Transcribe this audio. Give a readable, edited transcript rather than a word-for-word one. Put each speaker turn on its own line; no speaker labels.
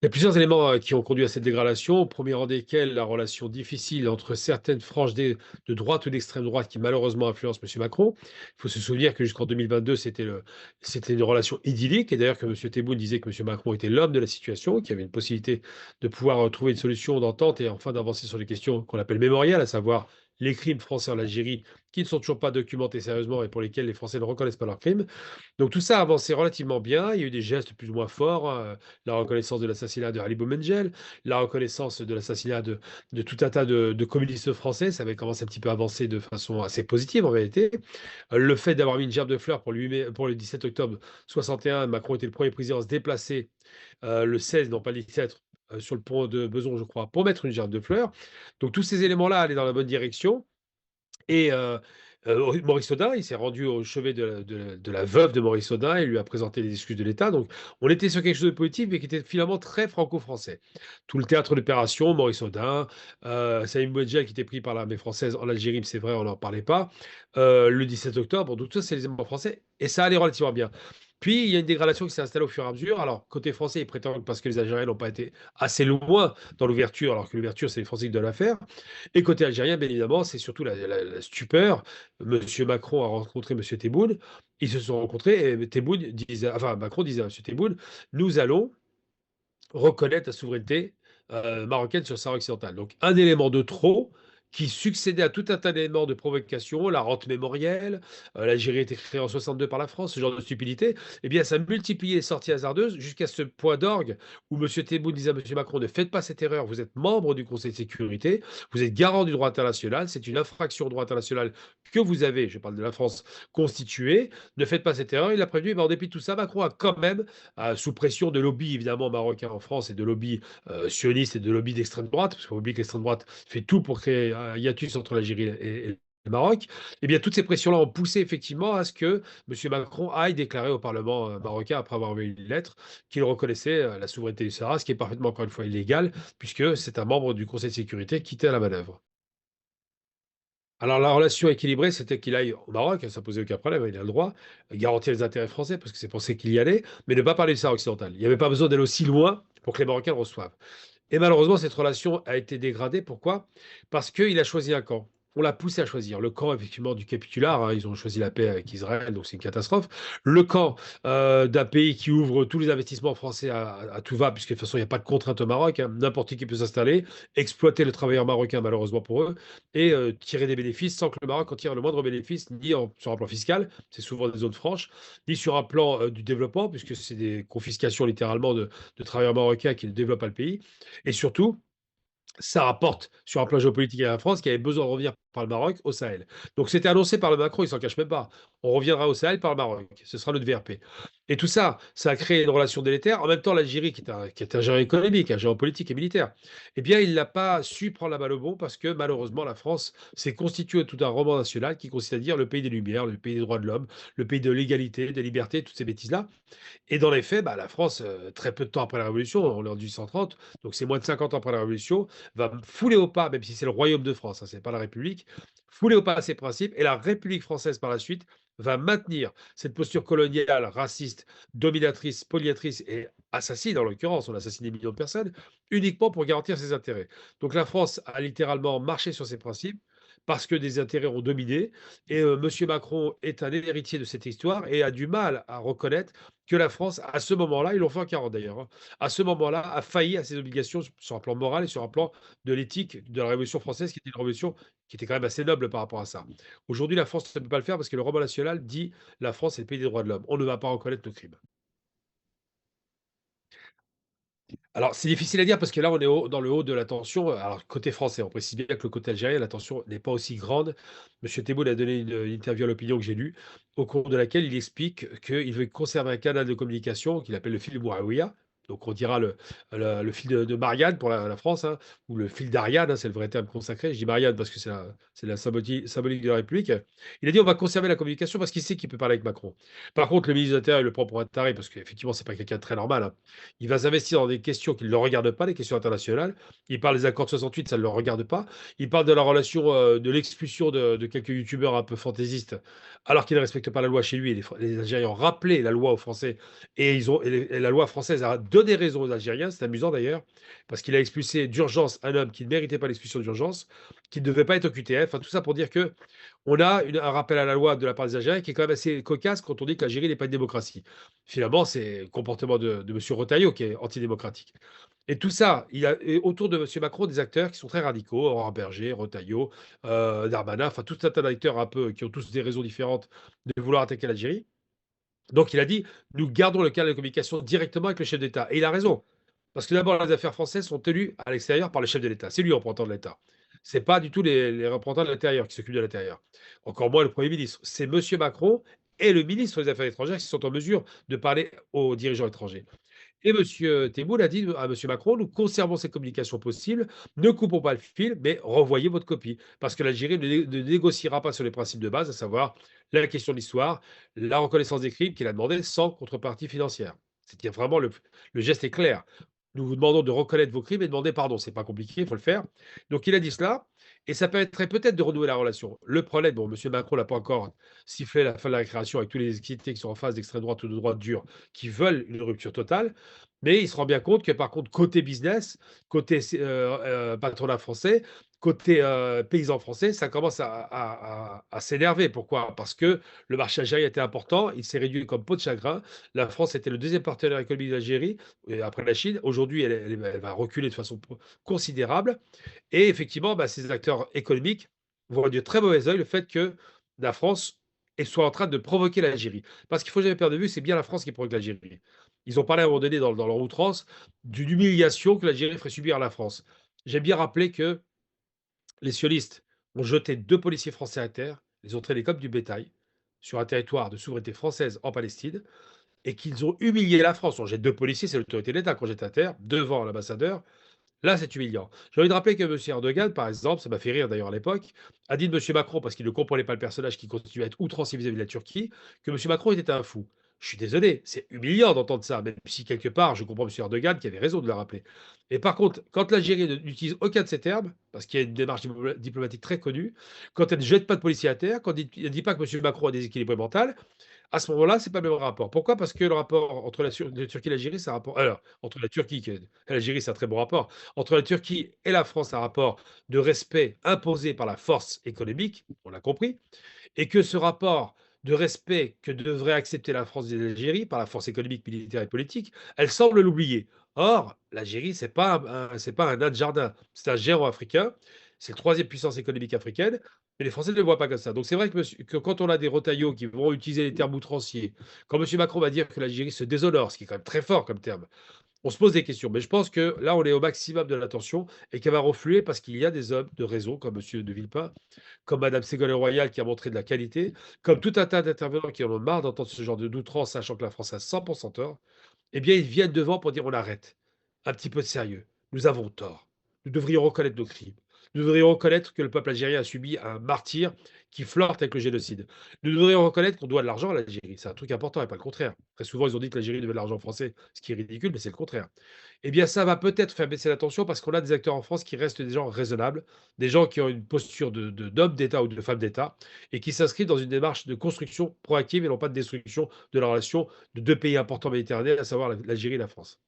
Il y a plusieurs éléments, qui ont conduit à cette dégradation, au premier rang desquels la relation difficile entre certaines franges de droite ou d'extrême droite qui malheureusement influencent monsieur Macron. Il faut se souvenir que jusqu'en 2022, c'était une relation idyllique et d'ailleurs que monsieur Tebboune disait que monsieur Macron était l'homme de la situation, qu'il y avait une possibilité de pouvoir, trouver une solution d'entente et enfin d'avancer sur les questions qu'on appelle mémorielles, à savoir les crimes français en Algérie qui ne sont toujours pas documentés sérieusement et pour lesquels les Français ne reconnaissent pas leurs crimes. Donc tout ça a avancé relativement bien. Il y a eu des gestes plus ou moins forts, hein, la reconnaissance de l'assassinat de Ali Boumendjel, la reconnaissance de l'assassinat de tout un tas de communistes français. Ça avait commencé un petit peu à avancer de façon assez positive en réalité. Le fait d'avoir mis une gerbe de fleurs pour le 17 octobre 61, Macron était le premier président à se déplacer le 16, non pas le 17, sur le pont de Besançon, je crois, pour mettre une gerbe de fleurs. Donc tous ces éléments-là allaient dans la bonne direction. Et Maurice Audin, il s'est rendu au chevet de la veuve de Maurice Audin et lui a présenté les excuses de l'État. Donc, on était sur quelque chose de positif, mais qui était finalement très franco-français. Tout le théâtre d'opération, Maurice Audin, Salim Bouedjel qui était pris par l'armée française en Algérie, mais c'est vrai, on n'en parlait pas. Le 17 octobre, donc tout ça, c'est les éléments français, et ça allait relativement bien. Puis, il y a une dégradation qui s'est installée au fur et à mesure. Alors, côté français, ils prétendent parce que les Algériens n'ont pas été assez loin dans l'ouverture, alors que l'ouverture, c'est les Français qui doivent la faire. Et côté algérien, bien évidemment, c'est surtout la stupeur. Monsieur Macron a rencontré monsieur Tebboune. Ils se sont rencontrés et Tebboune disait, enfin Macron disait à monsieur Tebboune, nous allons reconnaître la souveraineté marocaine sur le Sahara occidental. Donc un élément de trop qui succédait à tout un tas d'éléments de provocation, la rente mémorielle, l'Algérie a été créée en 62 par la France, ce genre de stupidité, eh bien ça multipliait les sorties hasardeuses jusqu'à ce point d'orgue où M. Tebboune disait à M. Macron, ne faites pas cette erreur, vous êtes membre du Conseil de sécurité, vous êtes garant du droit international, c'est une infraction au droit international que vous avez, je parle de la France, constituée, ne faites pas cette erreur, il a prévenu, mais en dépit de tout ça, Macron a quand même sous pression de lobbies évidemment marocains en France et de lobbies sionistes et de lobbies d'extrême droite, parce qu'on oublie que l'extrême droite fait tout pour créer un hiatus entre l'Algérie et le Maroc, eh bien toutes ces pressions-là ont poussé effectivement à ce que M. Macron aille déclarer au Parlement marocain, après avoir envoyé une lettre, qu'il reconnaissait la souveraineté du Sahara, ce qui est parfaitement, encore une fois, illégal, puisque c'est un membre du Conseil de sécurité qui était à la manœuvre. Alors la relation équilibrée, c'était qu'il aille au Maroc, ça posait aucun problème, il a le droit, garantir les intérêts français, parce que c'est pour ça qu'il y allait, mais ne pas parler du Sahara occidental. Il n'y avait pas besoin d'aller aussi loin pour que les Marocains le reçoivent. Et malheureusement, cette relation a été dégradée. Pourquoi? Parce qu'il a choisi un camp. On l'a poussé à choisir. Le camp, effectivement, du capitular, hein, ils ont choisi la paix avec Israël, donc c'est une catastrophe. Le camp d'un pays qui ouvre tous les investissements français à tout va, puisque de toute façon, il n'y a pas de contrainte au Maroc, hein, n'importe qui peut s'installer, exploiter le travailleur marocain, malheureusement pour eux, et tirer des bénéfices sans que le Maroc en tire le moindre bénéfice, sur un plan fiscal, c'est souvent des zones franches, ni sur un plan du développement, puisque c'est des confiscations littéralement de travailleurs marocains qui ne développent pas le pays. Et surtout, ça rapporte sur un plan géopolitique à la France qui avait besoin de revenir par le Maroc au Sahel. Donc c'était annoncé par le Macron, il s'en cache même pas. On reviendra au Sahel par le Maroc. Ce sera notre VRP. Et tout ça, ça a créé une relation délétère. En même temps, l'Algérie, qui est un géant économique, un géant politique et militaire, eh bien, il n'a pas su prendre la balle au bon parce que malheureusement, la France s'est constituée tout un roman national qui consiste à dire le pays des Lumières, le pays des droits de l'homme, le pays de l'égalité, des libertés, toutes ces bêtises-là. Et dans les faits, bah, la France, très peu de temps après la Révolution, on est en 1830, donc c'est moins de 50 ans après la Révolution, va fouler au pas, même si c'est le royaume de France, hein, c'est pas la République, fouler au pas à ses principes, et la République française par la suite va maintenir cette posture coloniale, raciste, dominatrice, spoliatrice et assassine, en l'occurrence, on assassine des millions de personnes, uniquement pour garantir ses intérêts. Donc la France a littéralement marché sur ses principes parce que des intérêts ont dominé, et M. Macron est un héritier de cette histoire et a du mal à reconnaître que la France, à ce moment-là, ils l'ont fait en 40 d'ailleurs, hein, à ce moment-là, a failli à ses obligations sur un plan moral et sur un plan de l'éthique de la Révolution française, qui était une révolution qui était quand même assez noble par rapport à ça. Aujourd'hui, la France ne peut pas le faire parce que le roman national dit la France est le pays des droits de l'homme. On ne va pas reconnaître nos crimes. Alors, c'est difficile à dire parce que là, on est dans le haut de la tension. Alors, côté français, on précise bien que le côté algérien, la tension n'est pas aussi grande. Monsieur Tebboune a donné une interview à l'opinion que j'ai lue, au cours de laquelle il explique qu'il veut conserver un canal de communication qu'il appelle le fil de Mouraouia. Donc, on dira le fil de Marianne pour la France, hein, ou le fil d'Ariane, hein, c'est le vrai terme consacré. Je dis Marianne parce que c'est la symbolique de la République. Il a dit on va conserver la communication parce qu'il sait qu'il peut parler avec Macron. Par contre, le ministre de l'Intérieur, il le prend pour un taré parce qu'effectivement, c'est pas quelqu'un de très normal, hein. Il va s'investir dans des questions qui ne le regardent pas, les questions internationales. Il parle des accords de 68, ça ne le regarde pas. Il parle de la relation, de l'expulsion de quelques youtubeurs un peu fantaisistes, alors qu'ils ne respectent pas la loi chez lui. Les Algériens ont rappelé la loi aux Français et la loi française a donné raison aux Algériens. C'est amusant d'ailleurs, parce qu'il a expulsé d'urgence un homme qui ne méritait pas l'expulsion d'urgence, qui ne devait pas être au QTF. Enfin, tout ça pour dire que on a un rappel à la loi de la part des Algériens qui est quand même assez cocasse quand on dit que l'Algérie n'est pas une démocratie. Finalement, c'est le comportement de M. Retailleau qui est antidémocratique. Et tout ça, il y a et autour de M. Macron des acteurs qui sont très radicaux, Aurore Berger, Retailleau, Darmanin, enfin tout un tas d'acteurs un peu qui ont tous des raisons différentes de vouloir attaquer l'Algérie. Donc il a dit: «Nous gardons le canal de communication directement avec le chef d'État» et il a raison. Parce que d'abord, les affaires françaises sont tenues à l'extérieur par le chef de l'État. C'est lui le représentant de l'État. C'est pas du tout les représentants de l'intérieur qui s'occupent de l'intérieur. Encore moins le Premier ministre. C'est monsieur Macron et le ministre des Affaires étrangères qui sont en mesure de parler aux dirigeants étrangers. Et monsieur Tebboune a dit à monsieur Macron: «Nous conservons ces communications possibles, ne coupons pas le fil, mais renvoyez votre copie». Parce que l'Algérie ne négociera pas sur les principes de base, à savoir la question de l'histoire, la reconnaissance des crimes qu'il a demandé sans contrepartie financière. C'était vraiment le geste est clair. Nous vous demandons de reconnaître vos crimes et demander pardon. C'est pas compliqué, il faut le faire. Donc il a dit cela et ça permettrait peut-être de renouer la relation. Le problème, bon, monsieur Macron n'a pas encore sifflé la fin de la récréation avec tous les entités qui sont en face d'extrême droite ou de droite dure qui veulent une rupture totale. Mais il se rend bien compte que par contre, côté business, côté patronat français, côté paysans français, ça commence à s'énerver. Pourquoi? Parce que le marché algérien était important, il s'est réduit comme peau de chagrin. La France était le deuxième partenaire économique de l'Algérie, après la Chine. Aujourd'hui, elle va reculer de façon considérable. Et effectivement, bah, ces acteurs économiques voient de très mauvais œil le fait que la France soit en train de provoquer l'Algérie. Parce qu'il ne faut jamais perdre de vue, c'est bien la France qui provoque l'Algérie. Ils ont parlé à un moment donné dans leur outrance d'une humiliation que l'Algérie ferait subir à la France. J'aime bien rappeler que les sionistes ont jeté 2 policiers français à terre, les ont traités comme du bétail, sur un territoire de souveraineté française en Palestine, et qu'ils ont humilié la France. On jette 2 policiers, c'est l'autorité de l'État qu'on jette à terre, devant l'ambassadeur. Là, c'est humiliant. J'ai envie de rappeler que M. Erdogan, par exemple, ça m'a fait rire d'ailleurs à l'époque, a dit de M. Macron, parce qu'il ne comprenait pas le personnage qui continuait à être outrancier vis-à-vis de la Turquie, que M. Macron était un fou. Je suis désolé, c'est humiliant d'entendre ça, même si quelque part, je comprends M. Erdogan qui avait raison de le rappeler. Et par contre, quand l'Algérie n'utilise aucun de ces termes, parce qu'il y a une démarche diplomatique très connue, quand elle ne jette pas de policiers à terre, quand elle ne dit pas que M. Macron a des équilibres mental, à ce moment-là, c'est pas le même rapport. Pourquoi? Parce que le rapport entre la Turquie et l'Algérie, c'est un rapport alors, entre la Turquie et l'Algérie, c'est un très bon rapport. Entre la Turquie et la France, c'est un rapport de respect imposé par la force économique, on l'a compris, et que ce rapport de respect que devrait accepter la France et l'Algérie par la force économique, militaire et politique, elle semble l'oublier. Or, l'Algérie, c'est pas un nain de jardin, c'est un géant africain, c'est la troisième puissance économique africaine, mais les Français ne le voient pas comme ça. Donc c'est vrai que quand on a des Retailleaux qui vont utiliser les termes outranciers, quand M. Macron va dire que l'Algérie se déshonore, ce qui est quand même très fort comme terme, on se pose des questions. Mais je pense que là, on est au maximum de l'attention et qu'elle va refluer parce qu'il y a des hommes de réseau comme M. de Villepin, comme Mme Ségolène Royal qui a montré de la qualité, comme tout un tas d'intervenants qui en ont marre d'entendre ce genre de d'outrance, sachant que la France a 100% tort, eh bien, ils viennent devant pour dire on arrête. Un petit peu de sérieux. Nous avons tort. Nous devrions reconnaître nos crimes. Nous devrions reconnaître que le peuple algérien a subi un martyre qui flirte avec le génocide. Nous devrions reconnaître qu'on doit de l'argent à l'Algérie. C'est un truc important et pas le contraire. Très souvent, ils ont dit que l'Algérie devait de l'argent français, ce qui est ridicule, mais c'est le contraire. Eh bien, ça va peut-être faire baisser la tension parce qu'on a des acteurs en France qui restent des gens raisonnables, des gens qui ont une posture d'homme d'État ou de femme d'État et qui s'inscrivent dans une démarche de construction proactive et non pas de destruction de la relation de deux pays importants méditerranéens, à savoir l'Algérie et la France.